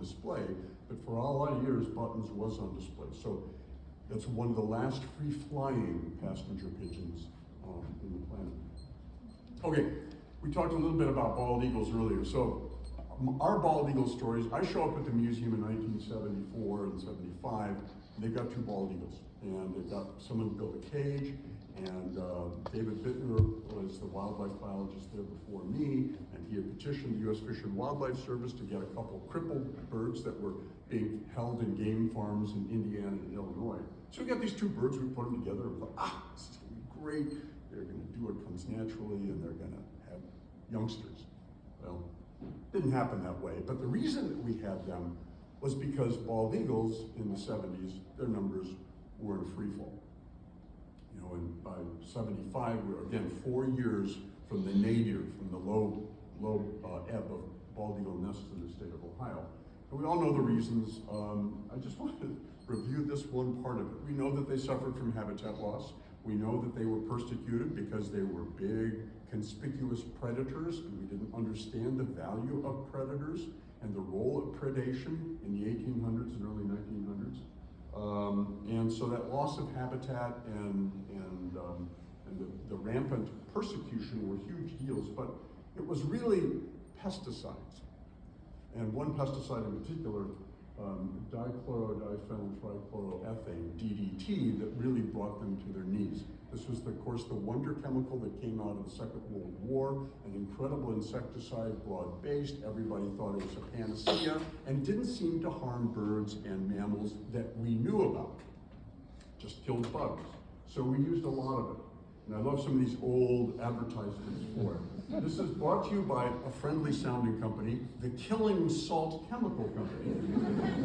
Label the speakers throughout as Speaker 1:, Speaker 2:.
Speaker 1: display, but for a lot of years, Buttons was on display. So that's one of the last free-flying passenger pigeons in the planet. Okay, we talked a little bit about bald eagles earlier. So our bald eagle stories, I show up at the museum in 1974 and 75, and they've got 2 bald eagles. And they've got, someone built a cage, and David Bittner was the wildlife biologist there before me, and he had petitioned the U.S. Fish and Wildlife Service to get a couple crippled birds that were being held in game farms in Indiana and Illinois. So we got these 2 birds, we put them together, and we thought, this is gonna be great. They're gonna do what comes naturally, and they're gonna have youngsters. Well, didn't happen that way, but the reason that we had them was because bald eagles in the 70s, their numbers were in free fall. You know, and by 75, we were again 4 years from the nadir, from the low ebb of bald eagle nests in the state of Ohio. And we all know the reasons. I just wanted to review this one part of it. We know that they suffered from habitat loss. We know that they were persecuted because they were big, conspicuous predators, and we didn't understand the value of predators and the role of predation in the 1800s and early 1900s. And so that loss of habitat and the rampant persecution were huge deals, but it was really pesticides. And one pesticide in particular, dichlorodiphenyltrichloroethane, DDT, that really brought them to their knees. This was, of course, the wonder chemical that came out of the Second World War, an incredible insecticide, broad-based. Everybody thought it was a panacea, and didn't seem to harm birds and mammals that we knew about. Just killed bugs. So we used a lot of it. And I love some of these old advertisements for it. This is brought to you by a friendly sounding company, the Killing Salt Chemical Company.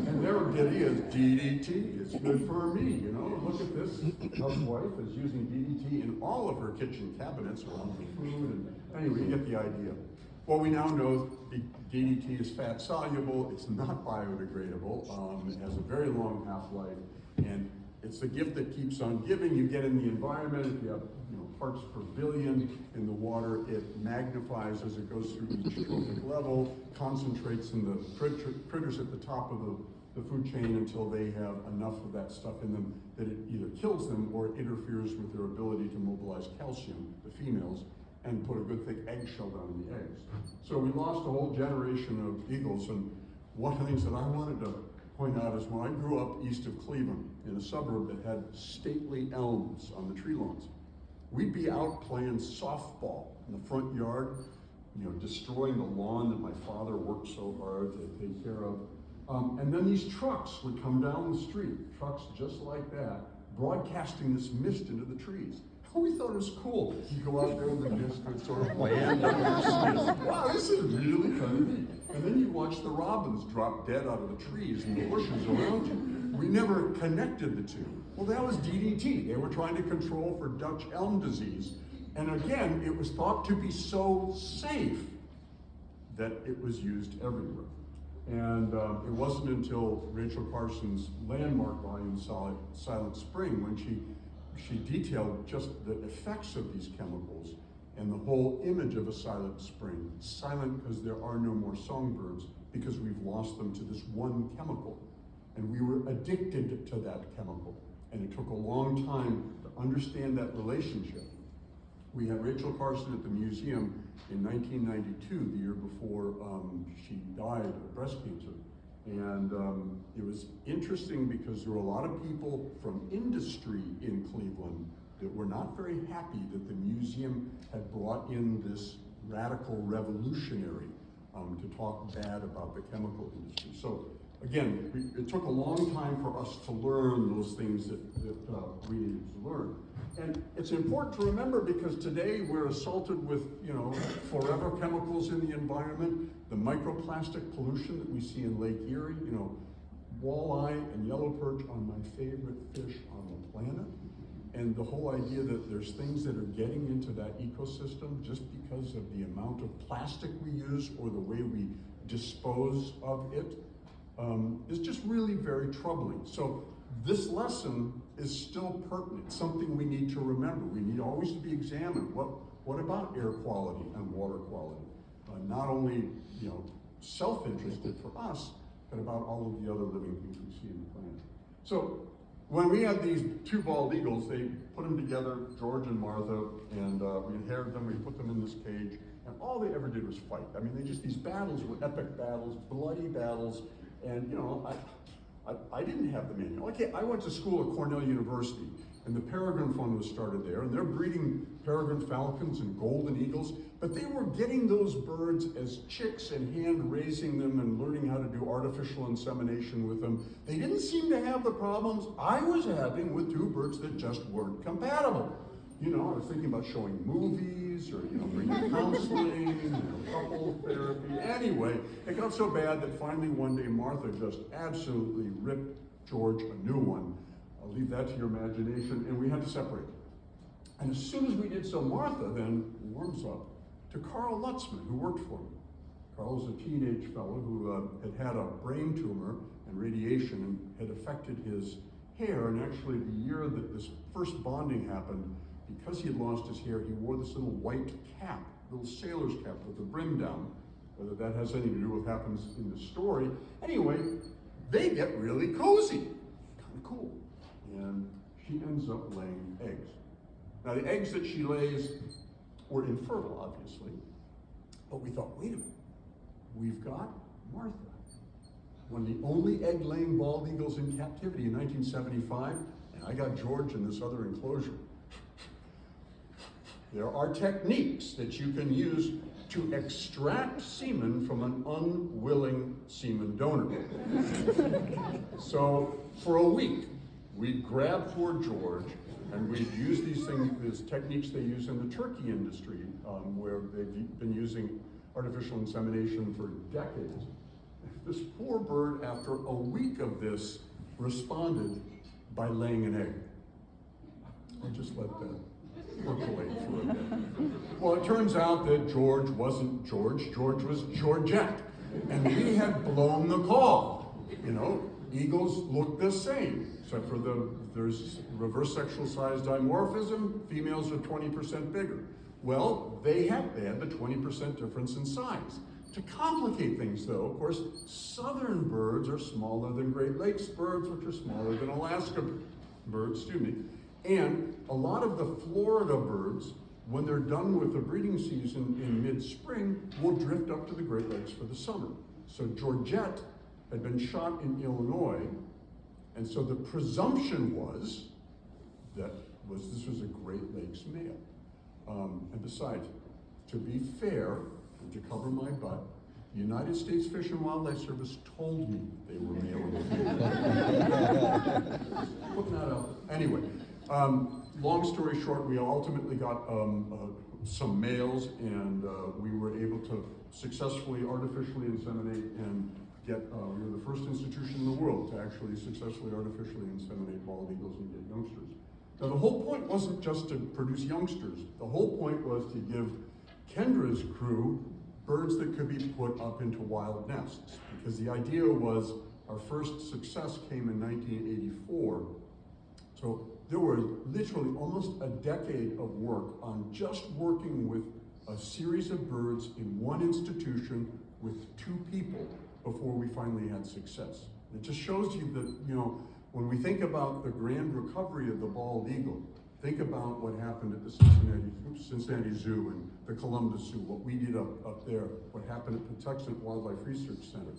Speaker 1: And their bid is DDT, it's good for me, you know. Look at this, housewife is using DDT in all of her kitchen cabinets around the food. And anyway, you get the idea. Well, we now know DDT is fat soluble, it's not biodegradable, it has a very long half-life, and it's the gift that keeps on giving. You get in the environment, if you have parts per billion in the water, it magnifies as it goes through each trophic level, concentrates in the critters at the top of the food chain until they have enough of that stuff in them that it either kills them or interferes with their ability to mobilize calcium, the females, and put a good thick eggshell down in the eggs. So we lost a whole generation of eagles, and one of the things that I wanted to point out is when I grew up east of Cleveland in a suburb that had stately elms on the tree lawns, we'd be out playing softball in the front yard, you know, destroying the lawn that my father worked so hard to take care of. And then these trucks would come down the street, trucks just like that, broadcasting this mist into the trees. We thought it was cool. You go out there in the mist and sort of land on your skin. Wow, this is really kind of neat. And then you watch the robins drop dead out of the trees and the bushes around you. We never connected the two. Well, that was DDT. They were trying to control for Dutch elm disease. And again, it was thought to be so safe that it was used everywhere. And it wasn't until Rachel Carson's landmark volume, Silent Spring, when she detailed just the effects of these chemicals and the whole image of a silent spring. Silent because there are no more songbirds, because we've lost them to this one chemical. And we were addicted to that chemical. And it took a long time to understand that relationship. We had Rachel Carson at the museum in 1992, the year before she died of breast cancer. And it was interesting because there were a lot of people from industry in Cleveland that were not very happy that the museum had brought in this radical revolutionary to talk bad about the chemical industry. So again, it took a long time for us to learn those things that we needed to learn. And it's important to remember because today we're assaulted with, you know, forever chemicals in the environment, the microplastic pollution that we see in Lake Erie, you know, walleye and yellow perch are my favorite fish on the planet. And the whole idea that there's things that are getting into that ecosystem just because of the amount of plastic we use or the way we dispose of it is just really very troubling. So this lesson is still pertinent, something we need to remember. We need always to be examined. What about air quality and water quality? Not only, you know, self-interested for us, and about all of the other living things we see in the planet. So when we had these two bald eagles, they put them together, George and Martha, and we inherited them, we put them in this cage, and all they ever did was fight. I mean, these battles were epic battles, bloody battles, and you know, I didn't have the manual. Okay, I went to school at Cornell University, and the Peregrine Fund was started there, and they're breeding peregrine falcons and golden eagles, but they were getting those birds as chicks and hand raising them and learning how to do artificial insemination with them. They didn't seem to have the problems I was having with two birds that just weren't compatible. You know, I was thinking about showing movies or, you know, bringing counseling, you know, couple therapy. Anyway, it got so bad that finally one day Martha just absolutely ripped George a new one. I'll leave that to your imagination, and we had to separate. And as soon as we did so, Martha then warms up to Carl Lutzman, who worked for me. Carl was a teenage fellow who had a brain tumor and radiation and had affected his hair, and actually the year that this first bonding happened, because he had lost his hair, he wore this little white cap, little sailor's cap with the brim down. Whether that has anything to do with what happens in the story. Anyway, they get really cozy, kind of cool. And she ends up laying eggs. Now the eggs that she lays were infertile, obviously, but we thought, wait a minute, we've got Martha, one of the only egg-laying bald eagles in captivity in 1975, and I got George in this other enclosure. There are techniques that you can use to extract semen from an unwilling semen donor. So for a week, we'd grab poor George and we'd use these techniques they use in the turkey industry, where they've been using artificial insemination for decades. This poor bird, after a week of this, responded by laying an egg. I just let that percolate for a bit. Well, it turns out that George wasn't George, George was Georgette. And we had blown the call. You know, eagles look the same, except for there's reverse sexual size dimorphism, females are 20% bigger. Well, they had the 20% difference in size. To complicate things though, of course, southern birds are smaller than Great Lakes birds, which are smaller than Alaska birds, and a lot of the Florida birds, when they're done with the breeding season in mid-spring, will drift up to the Great Lakes for the summer. So Georgette had been shot in Illinois, and so the presumption was that this was a Great Lakes male. And besides, to be fair, and to cover my butt, the United States Fish and Wildlife Service told me they were male and female. Putting that out. Anyway, long story short, we ultimately got some males, and we were able to successfully artificially inseminate and get, we were the first institution in the world to actually successfully artificially inseminate bald eagles and get youngsters. Now the whole point wasn't just to produce youngsters. The whole point was to give Kendra's crew birds that could be put up into wild nests, because the idea was our first success came in 1984. So there were literally almost a decade of work on just working with a series of birds in one institution with two people before we finally had success. It just shows you that, you know, when we think about the grand recovery of the bald eagle, think about what happened at the Cincinnati Zoo and the Columbus Zoo, what we did up there, what happened at Patuxent Wildlife Research Center.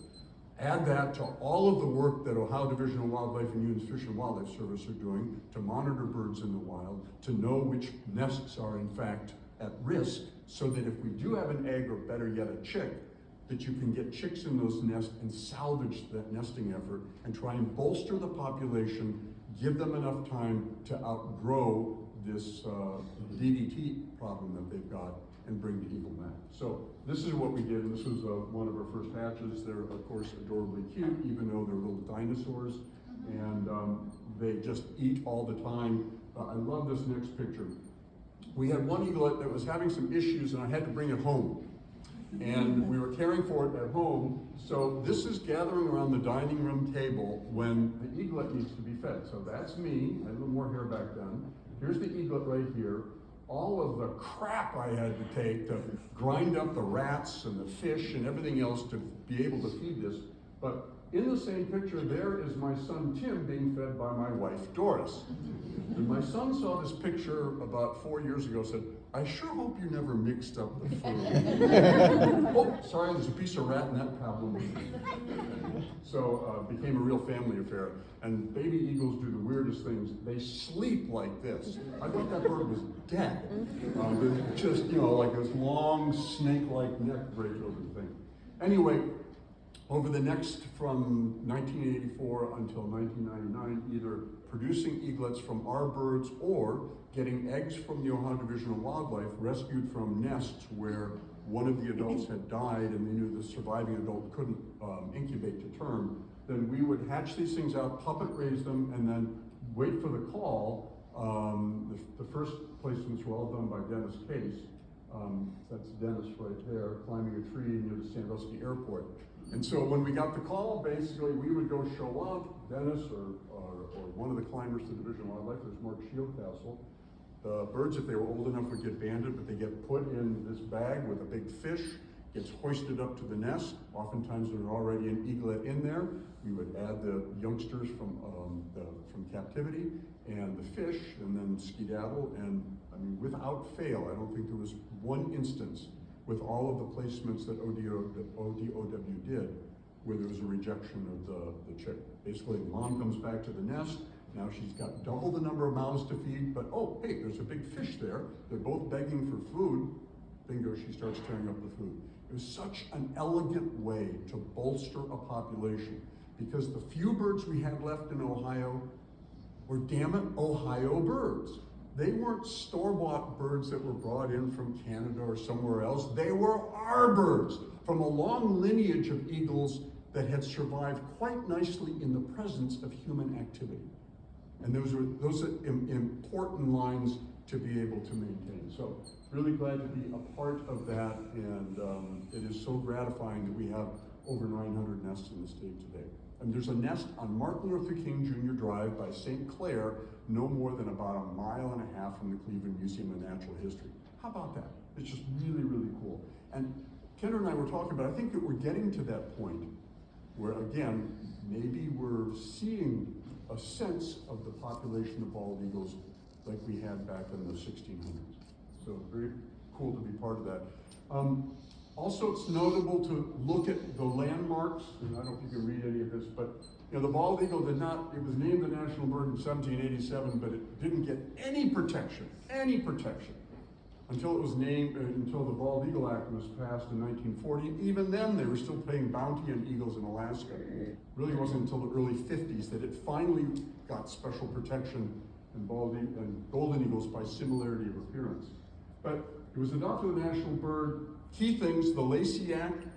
Speaker 1: Add that to all of the work that Ohio Division of Wildlife and U.S. Fish and Wildlife Service are doing to monitor birds in the wild, to know which nests are in fact at risk, so that if we do have an egg, or better yet a chick, that you can get chicks in those nests and salvage that nesting effort and try and bolster the population, give them enough time to outgrow this DDT problem that they've got and bring the eagle back. So this is what we did, and this was one of our first hatches. They're of course adorably cute, even though they're little dinosaurs, and they just eat all the time. I love this next picture. We had one eaglet that was having some issues, and I had to bring it home. And we were caring for it at home, so this is gathering around the dining room table when the eaglet needs to be fed. So that's me, I had a little more hair back then. Here's the eaglet right here. All of the crap I had to take to grind up the rats and the fish and everything else to be able to feed this. But In the same picture, there is my son Tim being fed by my wife Doris. When my son saw this picture about 4 years ago, said, "I sure hope you never mixed up the food." Oh, sorry, there's a piece of rat in that pablum. So it became a real family affair. And baby eagles do the weirdest things. They sleep like this. I thought that bird was dead. Just, like this long snake-like neck break over the thing. Anyway, over the next, from 1984 until 1999, either producing eaglets from our birds or getting eggs from the Ohio Division of Wildlife rescued from nests where one of the adults had died and they knew the surviving adult couldn't incubate to term, then we would hatch these things out, puppet raise them, and then wait for the call. The first placements were all done by Dennis Case. That's Dennis right there, climbing a tree near the Sandusky Airport. And so when we got the call, basically we would go show up, Dennis or one of the climbers to the Division of Wildlife, there's Mark Shieldcastle. The birds, if they were old enough, would get banded, but they get put in this bag with a big fish, gets hoisted up to the nest. Oftentimes there's already an eaglet in there. We would add the youngsters from captivity and the fish, and then skedaddle. And I mean, without fail, I don't think there was one instance with all of the placements that ODOW did where there was a rejection of the chick. Basically, the mom comes back to the nest. Now she's got double the number of mouths to feed, but oh, hey, there's a big fish there. They're both begging for food. Bingo, she starts tearing up the food. It was such an elegant way to bolster a population because the few birds we had left in Ohio were, damn it, Ohio birds. They weren't store-bought birds that were brought in from Canada or somewhere else. They were our birds from a long lineage of eagles that had survived quite nicely in the presence of human activity. And those are important lines to be able to maintain. So really glad to be a part of that, and it is so gratifying that we have over 900 nests in the state today. And there's a nest on Martin Luther King Jr. Drive by St. Clair, no more than about a mile and a half from the Cleveland Museum of Natural History. How about that? It's just really, really cool. And Kendra and I were talking about, I think that we're getting to that point where, again, maybe we're seeing a sense of the population of bald eagles like we had back in the 1600s. So very cool to be part of that. Also, it's notable to look at the landmarks, and I don't know if you can read any of this, but the bald eagle did not, it was named the national bird in 1787, but it didn't get any protection, until it was named, until the Bald Eagle Act was passed in 1940. Even then, they were still paying bounty on eagles in Alaska. It really wasn't until the early 50s that it finally got special protection in golden eagles by similarity of appearance. But it was adopted as a national bird. Key things, the Lacey Act.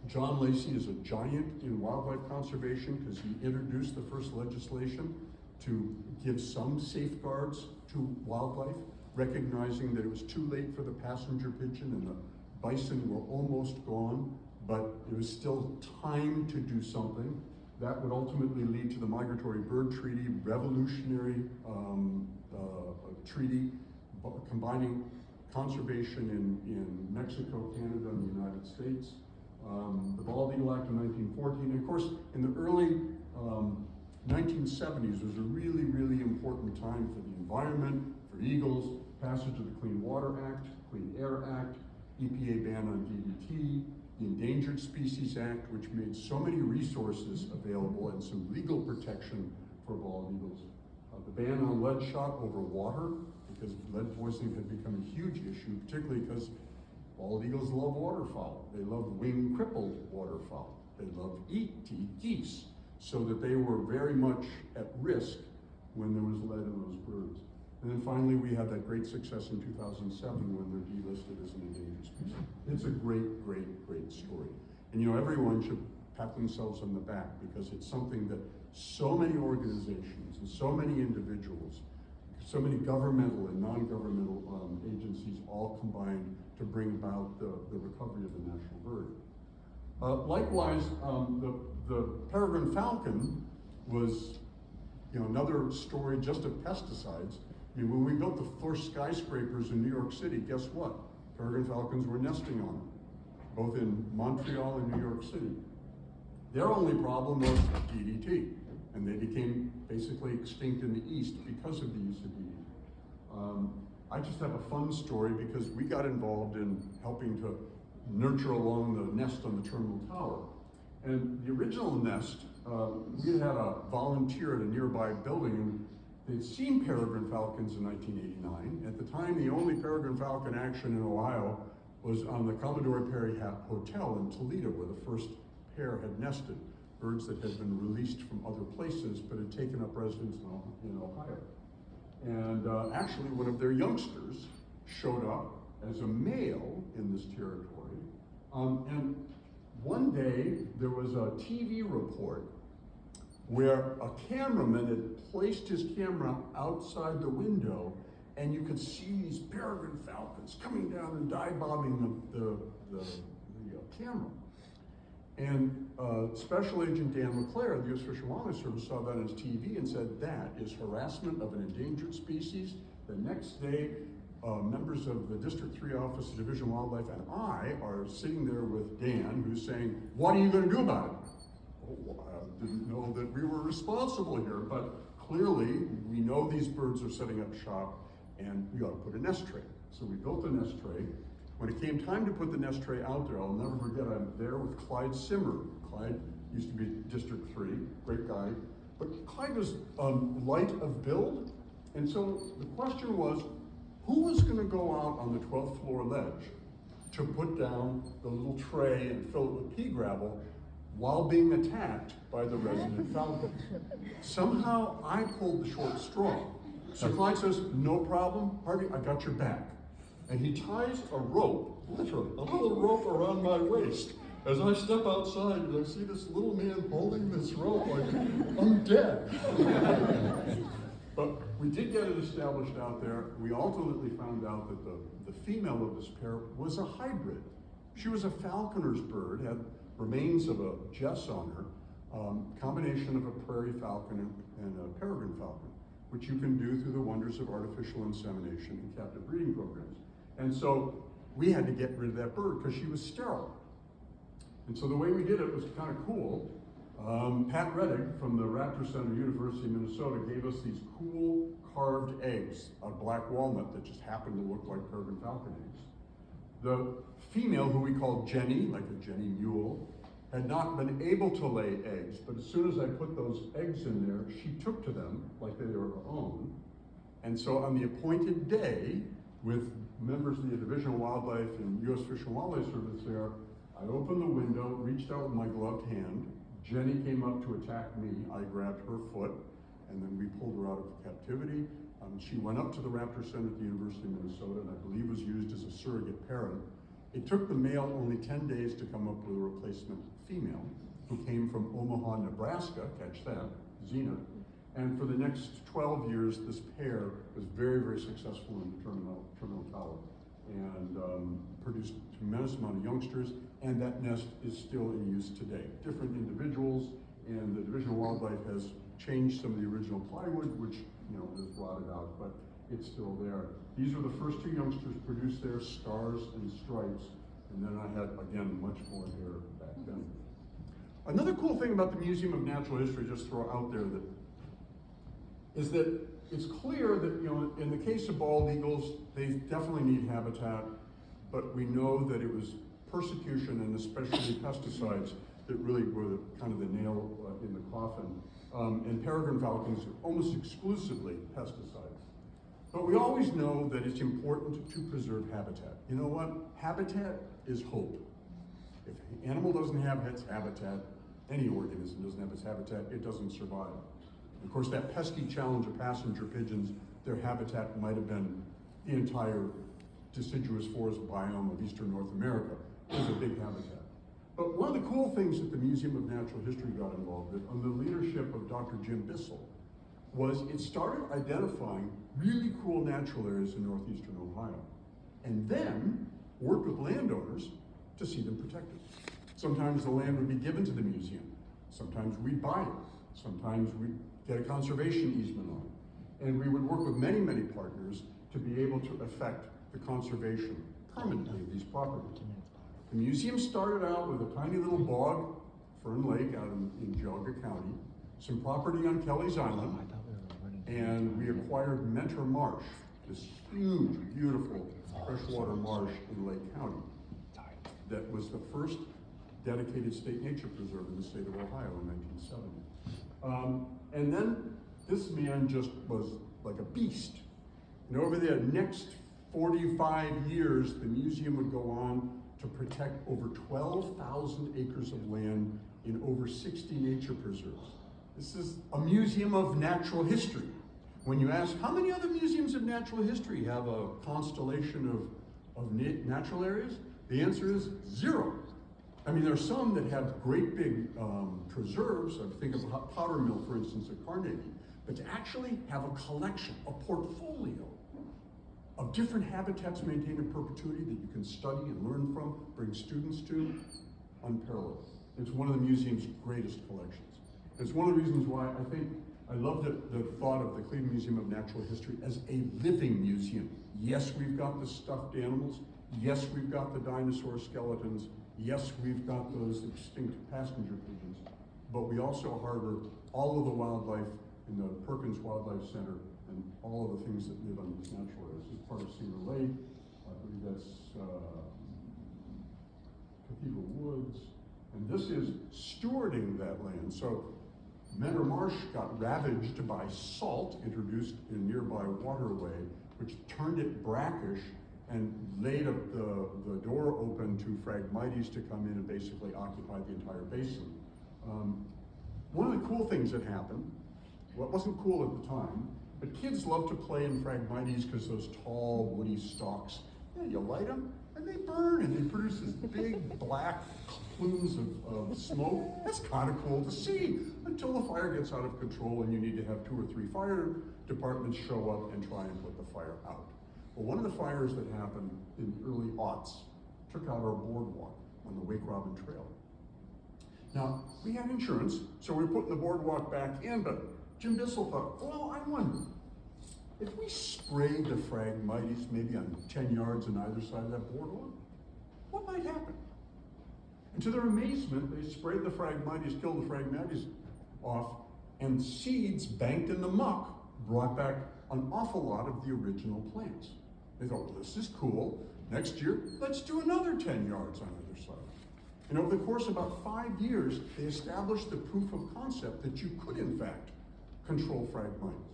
Speaker 1: John Lacey is a giant in wildlife conservation because he introduced the first legislation to give some safeguards to wildlife, recognizing that it was too late for the passenger pigeon and the bison were almost gone, but it was still time to do something. That would ultimately lead to the Migratory Bird Treaty, revolutionary treaty combining conservation in Mexico, Canada, and the United States. The Bald Eagle Act of 1914. And of course, in the early 1970s was a really, really important time for the environment, for eagles, passage of the Clean Water Act, Clean Air Act, EPA ban on DDT, the Endangered Species Act, which made so many resources available and some legal protection for bald eagles. The ban on lead shot over water, because lead poisoning had become a huge issue, particularly because bald eagles love waterfowl. They love wing-crippled waterfowl. They love geese, so that they were very much at risk when there was lead in those birds. And then finally, we had that great success in 2007 when they're delisted as an endangered species. It's a great, great, great story. And everyone should pat themselves on the back because it's something that so many organizations and so many individuals, so many governmental and non-governmental agencies all combined to bring about the recovery of the national bird. Likewise, the peregrine falcon was another story just of pesticides. I mean, when we built the first skyscrapers in New York City, guess what? Peregrine falcons were nesting on them, both in Montreal and New York City. Their only problem was DDT, and they became basically extinct in the East because of the use of DDT. I just have a fun story because we got involved in helping to nurture along the nest on the terminal tower. And the original nest, we had a volunteer at a nearby building, and they'd seen peregrine falcons in 1989. At the time, the only peregrine falcon action in Ohio was on the Commodore Perry Hotel in Toledo, where the first pair had nested, birds that had been released from other places but had taken up residence in Ohio. And actually, one of their youngsters showed up as a male in this territory. And one day, there was a TV report where a cameraman had placed his camera outside the window, and you could see these peregrine falcons coming down and dive-bombing the camera. And Special Agent Dan LeClaire, the U.S. Fish and Wildlife Service, saw that on his TV and said, that is harassment of an endangered species. The next day, members of the District 3 Office of Division of Wildlife and I are sitting there with Dan, who's saying, what are you going to do about it? Oh, I didn't know that we were responsible here, but clearly we know these birds are setting up shop and we ought to put a nest tray. So we built a nest tray. When it came time to put the nest tray out there, I'll never forget, I'm there with Clyde Simmer. Clyde used to be District 3, great guy. But Clyde was light of build, and so the question was, who was going to go out on the 12th floor ledge to put down the little tray and fill it with pea gravel while being attacked by the resident falcons? Somehow I pulled the short straw. So Clyde says, no problem, Harvey, I got your back. And he ties a rope, literally, a little rope around my waist. As I step outside and I see this little man holding this rope, like, I'm dead. But we did get it established out there. We ultimately found out that the female of this pair was a hybrid. She was a falconer's bird, had remains of a jess on her, combination of a prairie falcon and a peregrine falcon, which you can do through the wonders of artificial insemination and captive breeding programs. And so we had to get rid of that bird because she was sterile. And so the way we did it was kind of cool. Pat Reddick from the Raptor Center, University of Minnesota, gave us these cool carved eggs of black walnut that just happened to look like peregrine falcon eggs. The female, who we called Jenny, like a Jenny mule, had not been able to lay eggs, but as soon as I put those eggs in there, she took to them like they were her own. And so on the appointed day, with members of the Division of Wildlife and U.S. Fish and Wildlife Service there, I opened the window, reached out with my gloved hand. Jenny came up to attack me. I grabbed her foot, and then we pulled her out of captivity. She went up to the Raptor Center at the University of Minnesota, and I believe was used as a surrogate parent. It took the male only 10 days to come up with a replacement female, who came from Omaha, Nebraska, catch that, Xena. And for the next 12 years, this pair was very, very successful in the terminal tower and produced a tremendous amount of youngsters, and that nest is still in use today. Different individuals, and the Division of Wildlife has changed some of the original plywood, which is rotted out, but it's still there. These were the first two youngsters produced there, Stars and Stripes, and then I had, again, much more here back then. Another cool thing about the Museum of Natural History, just throw out there, is that it's clear that, in the case of bald eagles, they definitely need habitat, but we know that it was persecution and especially pesticides that really were kind of the nail in the coffin. And peregrine falcons, almost exclusively pesticides. But we always know that it's important to preserve habitat. You know what? Habitat is hope. If an animal doesn't have its habitat, any organism doesn't have its habitat, it doesn't survive. Of course, that pesky challenge of passenger pigeons, their habitat might have been the entire deciduous forest biome of eastern North America. It was a big habitat. But one of the cool things that the Museum of Natural History got involved with, under the leadership of Dr. Jim Bissell, was it started identifying really cool natural areas in northeastern Ohio, and then worked with landowners to see them protected. Sometimes the land would be given to the museum. Sometimes we'd buy it. Sometimes we'd get a conservation easement on it. And we would work with many, many partners to be able to effect the conservation permanently of these properties. The museum started out with a tiny little bog Fern Lake out in Geauga County, some property on Kelly's Island, and we acquired Mentor Marsh, this huge, beautiful freshwater marsh in Lake County that was the first dedicated state nature preserve in the state of Ohio in 1970. And then this man just was like a beast. And over the next 45 years, the museum would go on to protect over 12,000 acres of land in over 60 nature preserves. This is a museum of natural history. When you ask, how many other museums of natural history have a constellation of natural areas? The answer is 0. I mean, there are some that have great big preserves. I think of Powder Mill, for instance, at Carnegie. But to actually have a collection, a portfolio of different habitats maintained in perpetuity that you can study and learn from, bring students to, unparalleled. It's one of the museum's greatest collections. It's one of the reasons why I think I love the thought of the Cleveland Museum of Natural History as a living museum. Yes, we've got the stuffed animals. Yes, we've got the dinosaur skeletons. Yes, we've got those extinct passenger pigeons. But we also harbor all of the wildlife in the Perkins Wildlife Center and all of the things that live on these natural areas. This is part of Cedar Lake. I believe that's Cathedral Woods. And this is stewarding that land. So Mentor Marsh got ravaged by salt introduced in a nearby waterway, which turned it brackish and laid the door open to Phragmites to come in and basically occupy the entire basin. One of the cool things that happened, well, it wasn't cool at the time, but kids love to play in Phragmites because those tall woody stalks, you light them and they burn and they produce this big black plumes of smoke. That's kind of cool to see until the fire gets out of control and you need to have 2 or 3 fire departments show up and try and put the fire out. Well, one of the fires that happened in the early aughts took out our boardwalk on the Wake Robin Trail. Now, we had insurance, so we were putting the boardwalk back in, but Jim Bissell thought, well, I wonder, if we sprayed the Phragmites maybe on 10 yards on either side of that boardwalk, what might happen? And to their amazement, they sprayed the Phragmites, killed the Phragmites off, and seeds banked in the muck brought back an awful lot of the original plants. They thought, well, this is cool. Next year, let's do another 10 yards on either side. And over the course of about 5 years, they established the proof of concept that you could, in fact, control Phragmites.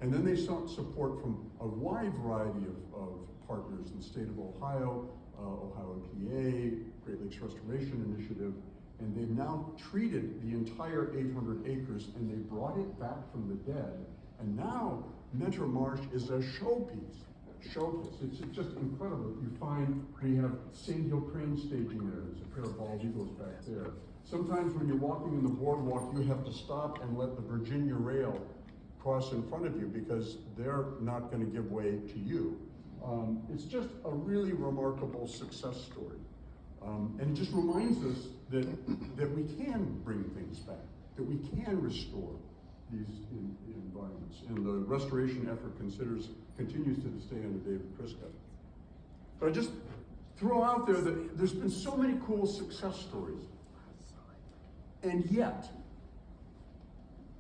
Speaker 1: And then they sought support from a wide variety of partners in the state of Ohio, Ohio EPA, Great Lakes Restoration Initiative, and they've now treated the entire 800 acres and they brought it back from the dead. And now Mentor Marsh is a showpiece. It's just incredible. You find we have Sand Hill crane staging there. There's a pair of bald eagles back there. Sometimes when you're walking in the boardwalk, you have to stop and let the Virginia rail cross in front of you because they're not going to give way to you. It's just a really remarkable success story. And it just reminds us that we can bring things back, that we can restore these environments. And the restoration effort continues to this day under David Kriska. But I just throw out there that there's been so many cool success stories. And yet,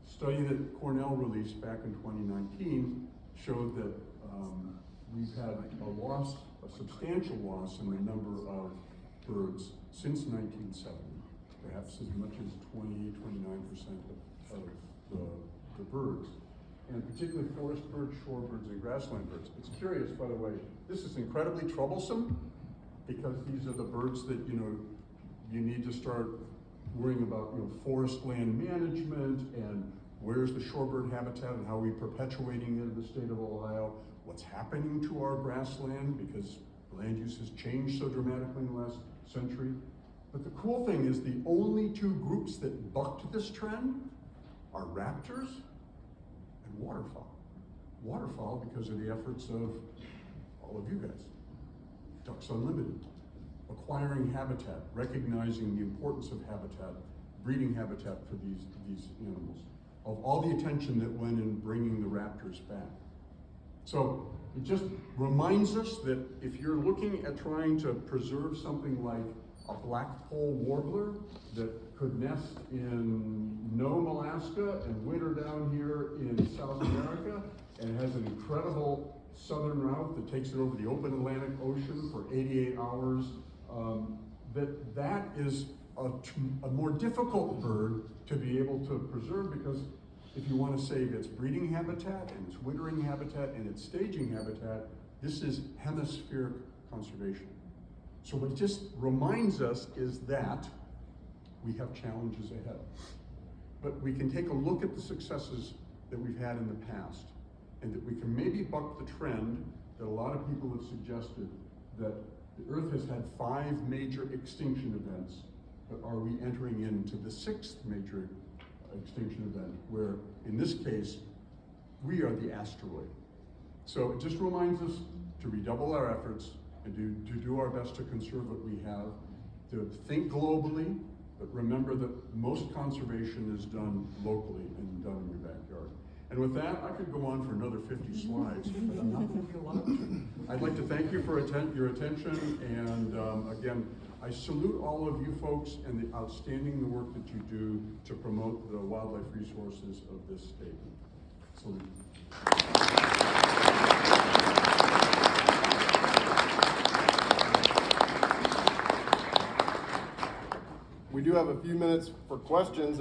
Speaker 1: a study that Cornell released back in 2019 showed that we've had a substantial loss in the number of birds since 1970, perhaps as much as 20-29% of the birds, and particularly forest birds, shorebirds, and grassland birds. It's curious, by the way, this is incredibly troublesome because these are the birds that, you need to start worrying about, forest land management and where's the shorebird habitat and how are we perpetuating it in the state of Ohio, what's happening to our grassland because land use has changed so dramatically in the last century. But the cool thing is the only 2 groups that bucked this trend are raptors and waterfowl. Waterfowl because of the efforts of all of you guys. Ducks Unlimited, acquiring habitat, recognizing the importance of habitat, breeding habitat for these animals, of all the attention that went in bringing the raptors back. So it just reminds us that if you're looking at trying to preserve something like a blackpoll warbler that could nest in Nome, Alaska and winter down here in South America, and has an incredible southern route that takes it over the open Atlantic Ocean for 88 hours. That is a more difficult bird to be able to preserve, because if you want to save its breeding habitat and its wintering habitat and its staging habitat, this is hemispheric conservation. So what it just reminds us is that we have challenges ahead. But we can take a look at the successes that we've had in the past, and that we can maybe buck the trend that a lot of people have suggested, that the Earth has had 5 major extinction events, but are we entering into the 6th major extinction event, where in this case, we are the asteroid. So it just reminds us to redouble our efforts and to do our best to conserve what we have, to think globally, but remember that most conservation is done locally and done in your backyard. And with that, I could go on for another 50 slides, but I'm not going to be allowed to. I'd like to thank you for your attention, and again, I salute all of you folks and the outstanding work that you do to promote the wildlife resources of this state. Salute.
Speaker 2: We do have a few minutes for questions.